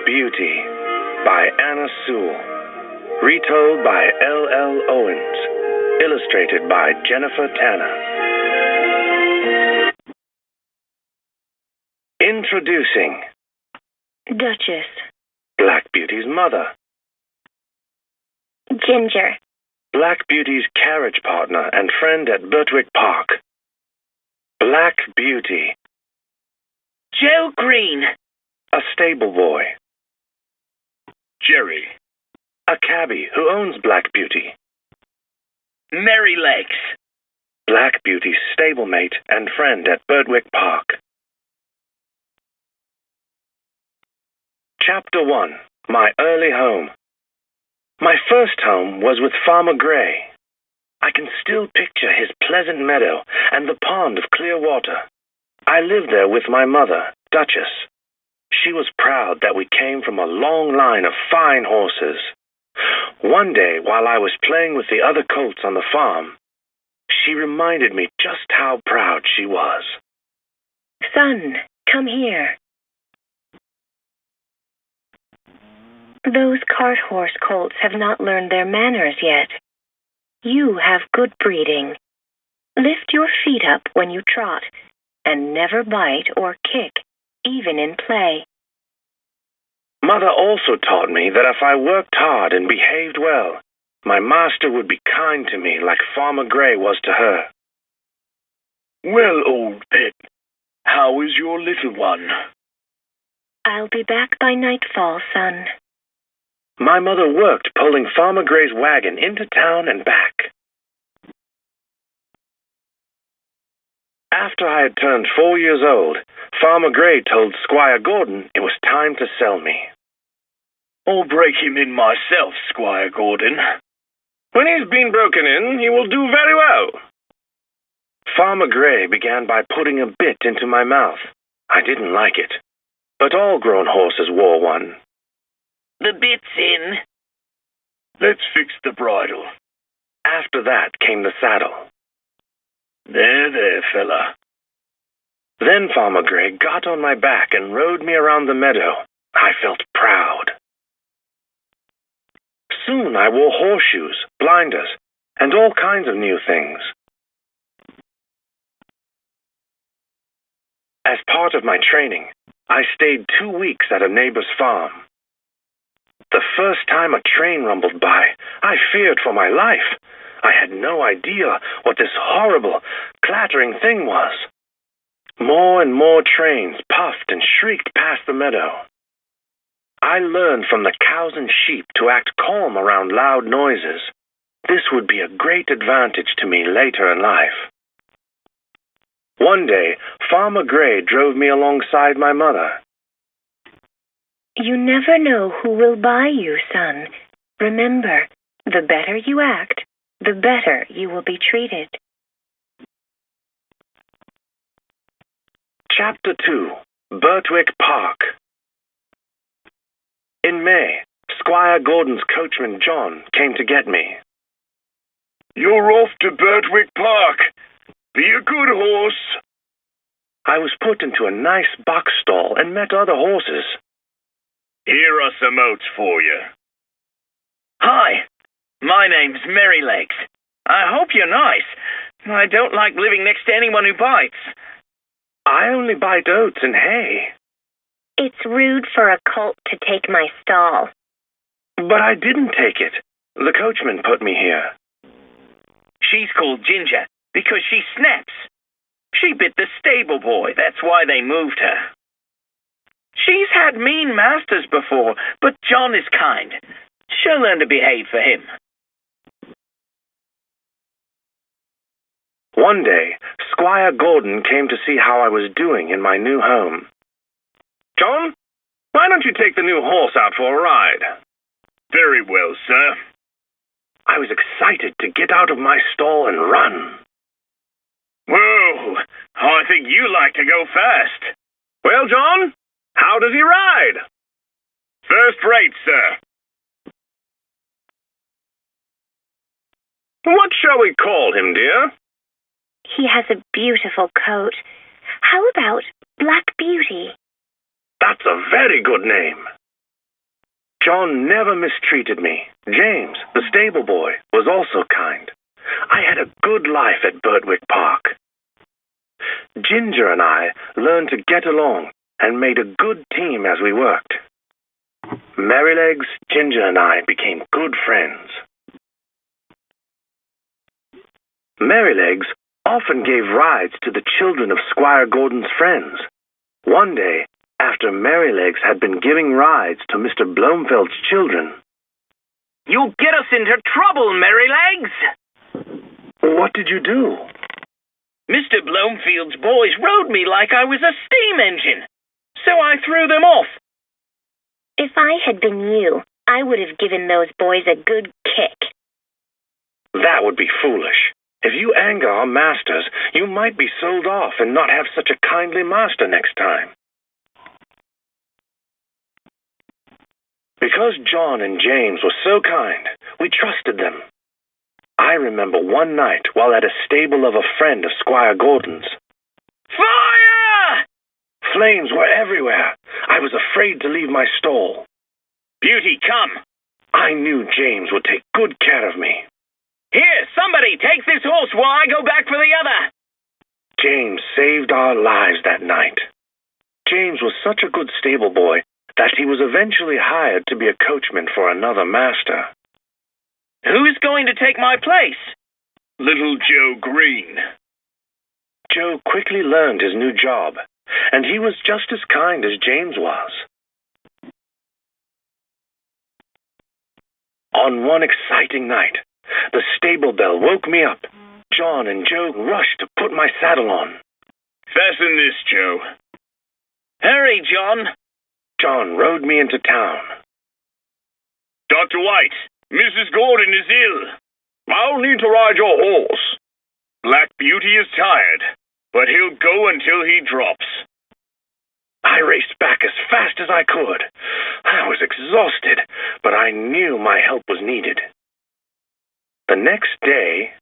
Beauty by Anna Sewell. Retold by L.L. Owens. Illustrated by Jennifer Tanner. Introducing Duchess. Black Beauty's mother. Ginger. Black Beauty's carriage partner and friend at Birtwick Park. Black Beauty. Joe Green. A stable boy. Jerry. A cabbie who owns Black Beauty. Merry Legs. Black Beauty's stablemate and friend at Birtwick Park. Chapter 1. My Early Home. My first home was with Farmer Gray. I can still picture his pleasant meadow and the pond of clear water. I lived there with my mother, Duchess. She was proud that we came from a long line of fine horses. One day, while I was playing with the other colts on the farm, she reminded me just how proud she was. Son, come here. Those cart horse colts have not learned their manners yet. You have good breeding. Lift your feet up when you trot, and never bite or kick, even in play. Mother also taught me that if I worked hard and behaved well, my master would be kind to me like Farmer Gray was to her. Well, old pet, how is your little one? I'll be back by nightfall, son. My mother worked pulling Farmer Gray's wagon into town and back. After I had turned 4 years old, Farmer Gray told Squire Gordon it was time to sell me. I'll break him in myself, Squire Gordon. When he's been broken in, he will do very well. Farmer Gray began by putting a bit into my mouth. I didn't like it, but all grown horses wore one. The bit's in. Let's fix the bridle. After that came the saddle. There, fella. Then Farmer Gray got on my back and rode me around the meadow. I felt proud. Soon I wore horseshoes, blinders, and all kinds of new things. As part of my training, I stayed 2 weeks at a neighbor's farm. The first time a train rumbled by, I feared for my life. I had no idea what this horrible, clattering thing was. More and more trains puffed and shrieked past the meadow. I learned from the cows and sheep to act calm around loud noises. This would be a great advantage to me later in life. One day, Farmer Gray drove me alongside my mother. You never know who will buy you, son. Remember, the better you act, the better you will be treated. Chapter 2. Birtwick Park. In May, Squire Gordon's coachman John came to get me. You're off to Birtwick Park. Be a good horse. I was put into a nice box stall and met other horses. Here are some oats for you. Hi, my name's Merry Legs. I hope you're nice. I don't like living next to anyone who bites. I only bite oats and hay. It's rude for a colt to take my stall. But I didn't take it. The coachman put me here. She's called Ginger because she snaps. She bit the stable boy. That's why they moved her. She's had mean masters before, but John is kind. She'll learn to behave for him. One day, Squire Gordon came to see how I was doing in my new home. John, why don't you take the new horse out for a ride? Very well, sir. I was excited to get out of my stall and run. Whoa, I think you like to go fast. Well, John, how does he ride? First rate, sir. What shall we call him, dear? He has a beautiful coat. How about Black Beauty? That's a very good name. John never mistreated me. James, the stable boy, was also kind. I had a good life at Birtwick Park. Ginger and I learned to get along and made a good team as we worked. Merrylegs, Ginger, and I became good friends. Merrylegs often gave rides to the children of Squire Gordon's friends. One day, after Merrylegs had been giving rides to Mr. Blomefeld's children, "You get us into trouble, Merrylegs!" "What did you do?" "Mr. Blomefield's boys rode me like I was a steam engine, so I threw them off." If I had been you, I would have given those boys a good kick. "That would be foolish. If you anger our masters, you might be sold off and not have such a kindly master next time." Because John and James were so kind, we trusted them. I remember one night while at a stable of a friend of Squire Gordon's. "Fire!" Flames were everywhere. I was afraid to leave my stall. "Beauty, come." I knew James would take good care of me. "Here, somebody take this horse while I go back for the other." James saved our lives that night. James was such a good stable boy that he was eventually hired to be a coachman for another master. "Who's going to take my place?" Little Joe Green. Joe quickly learned his new job, and he was just as kind as James was. On one exciting night, the stable bell woke me up. John and Joe rushed to put my saddle on. "Fasten this, Joe." "Hurry, John." John rode me into town. "Dr. White, Mrs. Gordon is ill. I'll need to ride your horse. Black Beauty is tired, but he'll go until he drops." I raced back as fast as I could. I was exhausted, but I knew my help was needed. The next day...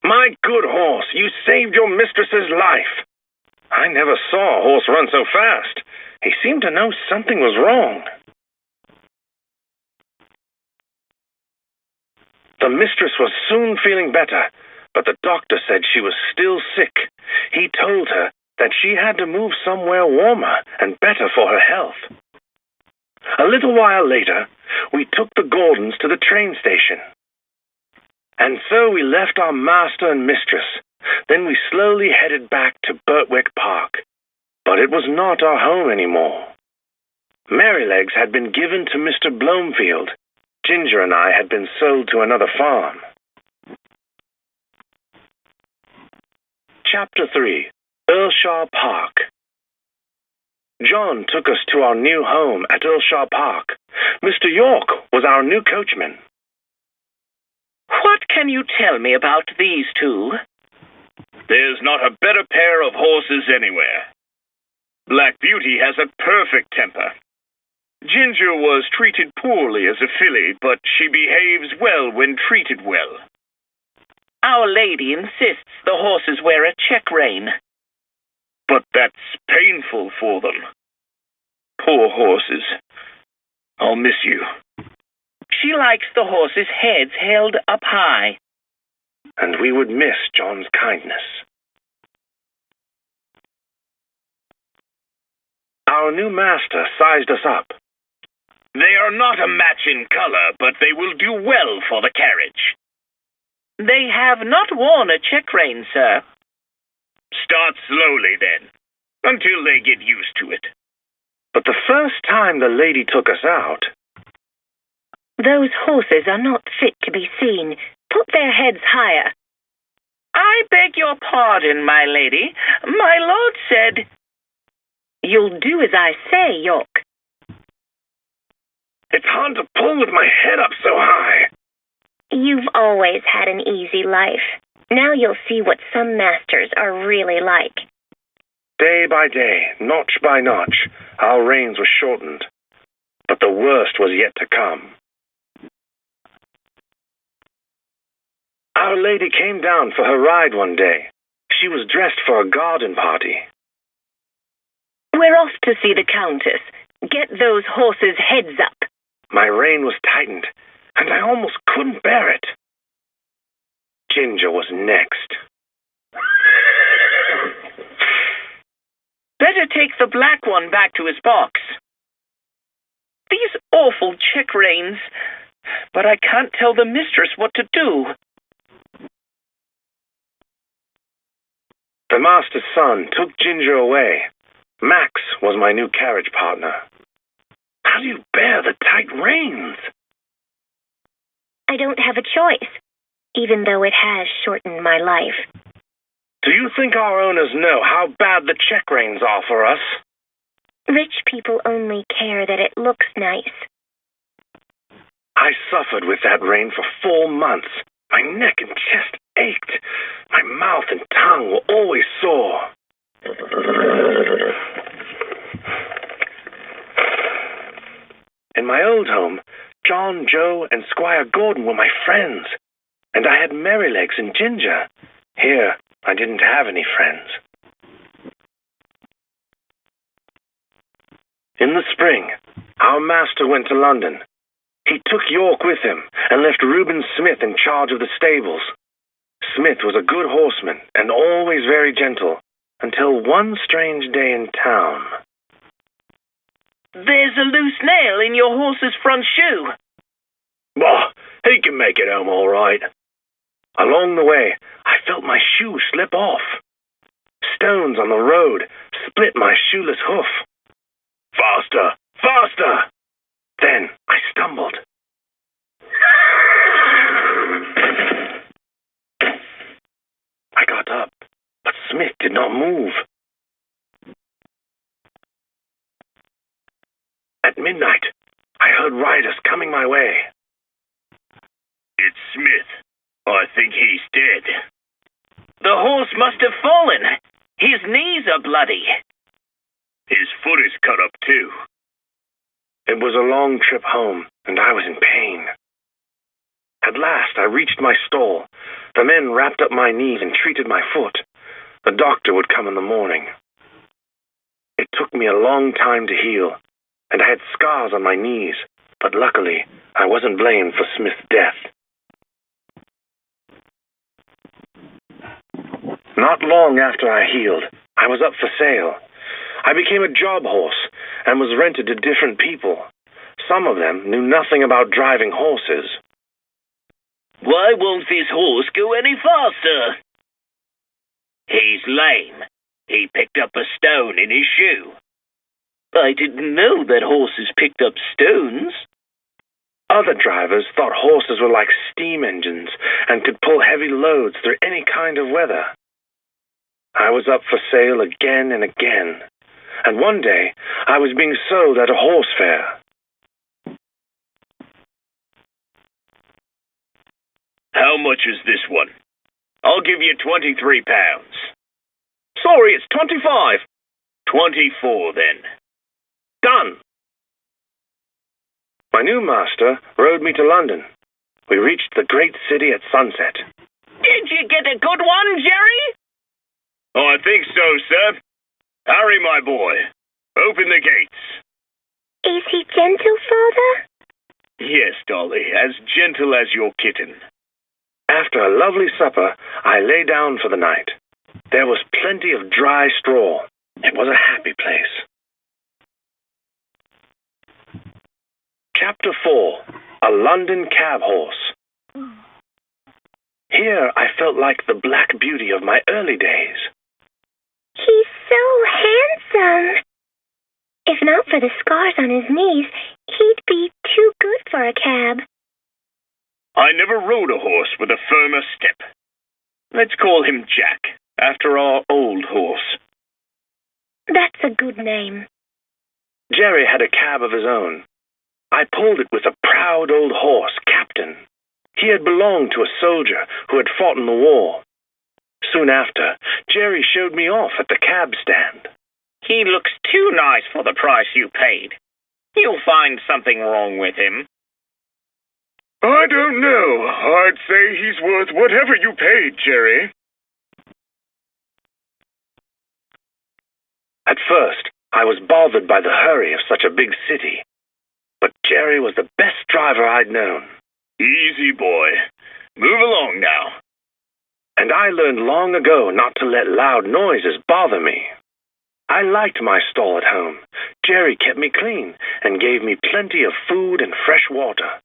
"My good horse, you saved your mistress's life." I never saw a horse run so fast. He seemed to know something was wrong. The mistress was soon feeling better, but the doctor said she was still sick. He told her that she had to move somewhere warmer and better for her health. A little while later, we took the Gordons to the train station. And so we left our master and mistress. Then we slowly headed back to Birtwick Park. But it was not our home anymore. Merrylegs had been given to Mr. Blomefield. Ginger and I had been sold to another farm. Chapter 3. Earlshire Park. John took us to our new home at Earlshire Park. Mr. York was our new coachman. "What can you tell me about these two?" "There's not a better pair of horses anywhere. Black Beauty has a perfect temper. Ginger was treated poorly as a filly, but she behaves well when treated well." "Our lady insists the horses wear a check rein." "But that's painful for them. Poor horses. I'll miss you." "She likes the horses' heads held up high." And we would miss John's kindness. Our new master sized us up. "They are not a match in color, but they will do well for the carriage." "They have not worn a check rein, sir." "Start slowly, then, until they get used to it." But the first time the lady took us out... Those horses are not fit to be seen. Put their heads higher. "I beg your pardon, my lady. My lord said—" You'll do as I say, York. It's hard to pull with my head up so high. You've always had an easy life. Now you'll see what some masters are really like. Day by day, notch by notch, our reins were shortened. But the worst was yet to come. Our lady came down for her ride one day. She was dressed for a garden party. We're off to see the Countess. Get those horses' heads up. My rein was tightened, and I almost couldn't bear it. Ginger was next. Better take the black one back to his box. These awful check reins, but I can't tell the mistress what to do. The master's son took Ginger away. Max was my new carriage partner. How do you bear the tight reins? I don't have a choice, even though it has shortened my life. Do you think our owners know how bad the check reins are for us? Rich people only care that it looks nice. I suffered with that rein for 4 months. My neck and chest ached. My mouth and tongue were always sore. In my old home, John, Joe, and Squire Gordon were my friends, and I had Merrylegs and Ginger. Here, I didn't have any friends. In the spring, our master went to London. He took York with him and left Reuben Smith in charge of the stables. Smith was a good horseman and always very gentle, until one strange day in town. There's a loose nail in your horse's front shoe. Bah, he can make it home all right. Along the way, I felt my shoe slip off. Stones on the road split my shoeless hoof. Faster, faster! Then I stumbled. I got up, but Smith did not move. At midnight, I heard riders coming my way. It's Smith. I think he's dead. The horse must have fallen. His knees are bloody. His foot is cut up, too. It was a long trip home, and I was in pain. At last, I reached my stall. The men wrapped up my knees and treated my foot. The doctor would come in the morning. It took me a long time to heal, and I had scars on my knees, but luckily, I wasn't blamed for Smith's death. Not long after I healed, I was up for sale. I became a job horse and was rented to different people. Some of them knew nothing about driving horses. Why won't this horse go any faster? He's lame. He picked up a stone in his shoe. I didn't know that horses picked up stones. Other drivers thought horses were like steam engines and could pull heavy loads through any kind of weather. I was up for sale again and again, and one day I was being sold at a horse fair. How much is this one? I'll give you £23. Sorry, it's 25. 24 then. Done. My new master rode me to London. We reached the great city at sunset. Did you get a good one, Jerry? I think so, sir. Harry, my boy, open the gates. Is he gentle, Father? Yes, Dolly, as gentle as your kitten. After a lovely supper, I lay down for the night. There was plenty of dry straw. It was a happy place. Chapter 4. A London Cab Horse. Here I felt like the Black Beauty of my early days. He's so handsome. If not for the scars on his knees, he'd be too good for a cab. I never rode a horse with a firmer step. Let's call him Jack, after our old horse. That's a good name. Jerry had a cab of his own. I pulled it with a proud old horse, Captain. He had belonged to a soldier who had fought in the war. Soon after, Jerry showed me off at the cab stand. He looks too nice for the price you paid. You'll find something wrong with him. I don't know. I'd say he's worth whatever you paid, Jerry. At first, I was bothered by the hurry of such a big city. But Jerry was the best driver I'd known. Easy, boy. Move along now. And I learned long ago not to let loud noises bother me. I liked my stall at home. Jerry kept me clean and gave me plenty of food and fresh water.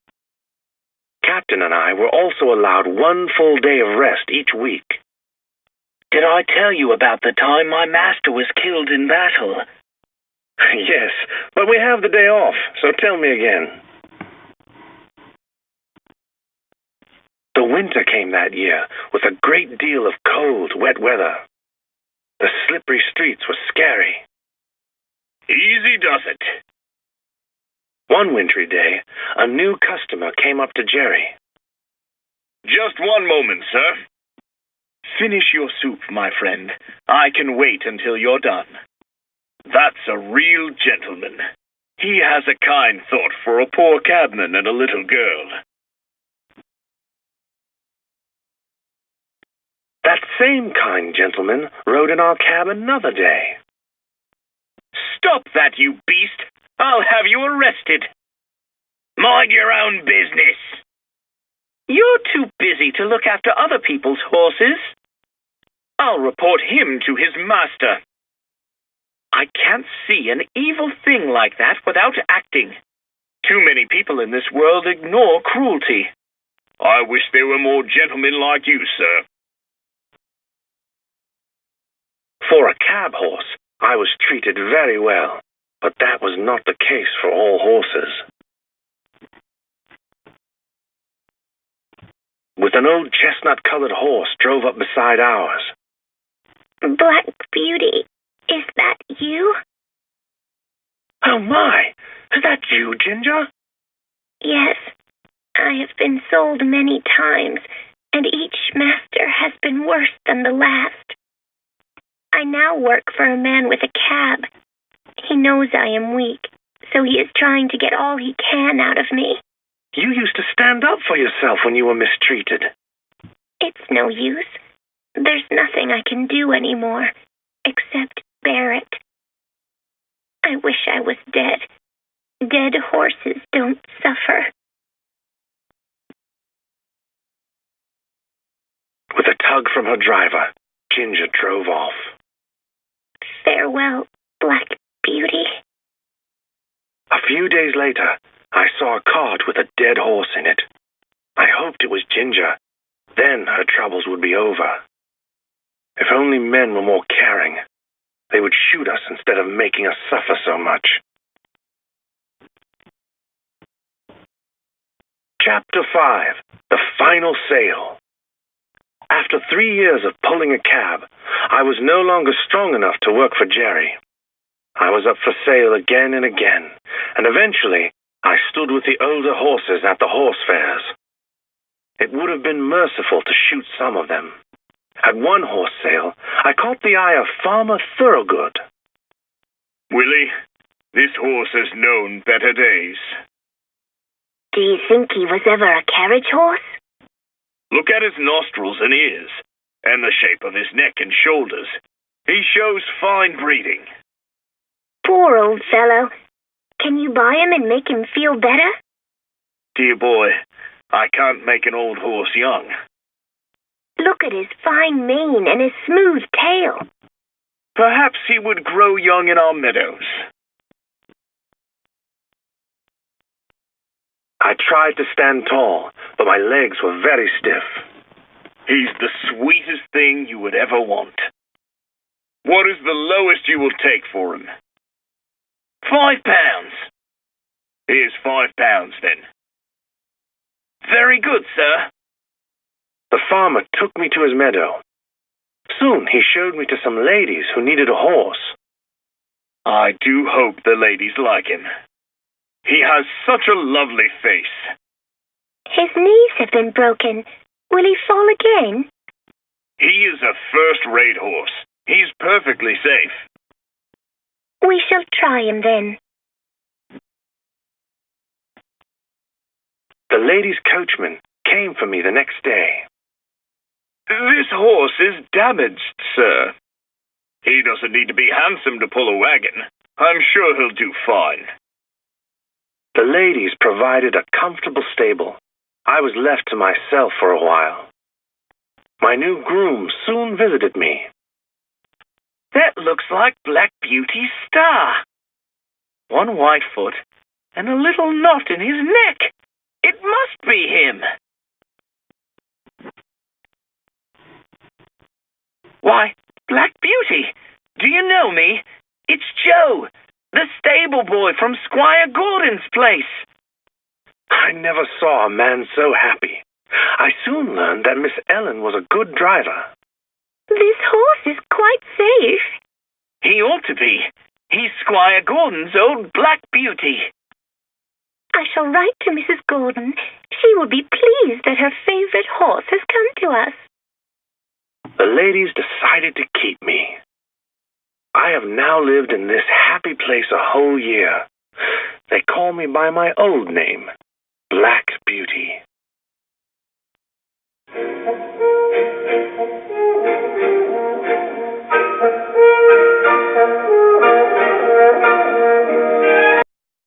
Captain and I were also allowed 1 full day of rest each week. Did I tell you about the time my master was killed in battle? Yes, but we have the day off, so tell me again. The winter came that year with a great deal of cold, wet weather. The slippery streets were scary. Easy does it. One wintry day, a new customer came up to Jerry. Just one moment, sir. Finish your soup, my friend. I can wait until you're done. That's a real gentleman. He has a kind thought for a poor cabman and a little girl. That same kind gentleman rode in our cab another day. Stop that, you beast! I'll have you arrested. Mind your own business. You're too busy to look after other people's horses. I'll report him to his master. I can't see an evil thing like that without acting. Too many people in this world ignore cruelty. I wish there were more gentlemen like you, sir. For a cab horse, I was treated very well, but that was not the case for all horses. With an old chestnut-colored horse drove up beside ours. Black Beauty, is that you? Oh, my! Is that you, Ginger? Yes. I have been sold many times, and each master has been worse than the last. I now work for a man with a cab. He knows I am weak, so he is trying to get all he can out of me. You used to stand up for yourself when you were mistreated. It's no use. There's nothing I can do anymore, except bear it. I wish I was dead. Dead horses don't suffer. With a tug from her driver, Ginger drove off. Farewell, Black Beauty. A few days later, I saw a cart with a dead horse in it. I hoped it was Ginger. Then her troubles would be over. If only men were more caring, they would shoot us instead of making us suffer so much. Chapter 5. The Final Sale. After 3 years of pulling a cab, I was no longer strong enough to work for Jerry. I was up for sale again and again, and eventually I stood with the older horses at the horse fairs. It would have been merciful to shoot some of them. At one horse sale, I caught the eye of Farmer Thoroughgood. Willie, this horse has known better days. Do you think he was ever a carriage horse? Look at his nostrils and ears, and the shape of his neck and shoulders. He shows fine breeding. Poor old fellow. Can you buy him and make him feel better? Dear boy, I can't make an old horse young. Look at his fine mane and his smooth tail. Perhaps he would grow young in our meadows. I tried to stand tall, but my legs were very stiff. He's the sweetest thing you would ever want. What is the lowest you will take for him? £5. Here's £5 then. Very good, sir. The farmer took me to his meadow. Soon he showed me to some ladies who needed a horse. I do hope the ladies like him. He has such a lovely face. His knees have been broken. Will he fall again? He is a first-rate horse. He's perfectly safe. We shall try him then. The ladies' coachman came for me the next day. This horse is damaged, sir. He doesn't need to be handsome to pull a wagon. I'm sure he'll do fine. The ladies provided a comfortable stable. I was left to myself for a while. My new groom soon visited me. That looks like Black Beauty's star. One white foot and a little knot in his neck. It must be him. Why, Black Beauty, do you know me? It's Joe, the stable boy from Squire Gordon's place. I never saw a man so happy. I soon learned that Miss Ellen was a good driver. This horse is quite safe. He ought to be. He's Squire Gordon's old Black Beauty. I shall write to Mrs. Gordon. She will be pleased that her favorite horse has come to us. The ladies decided to keep me. I have now lived in this happy place a whole year. They call me by my old name, Black Beauty.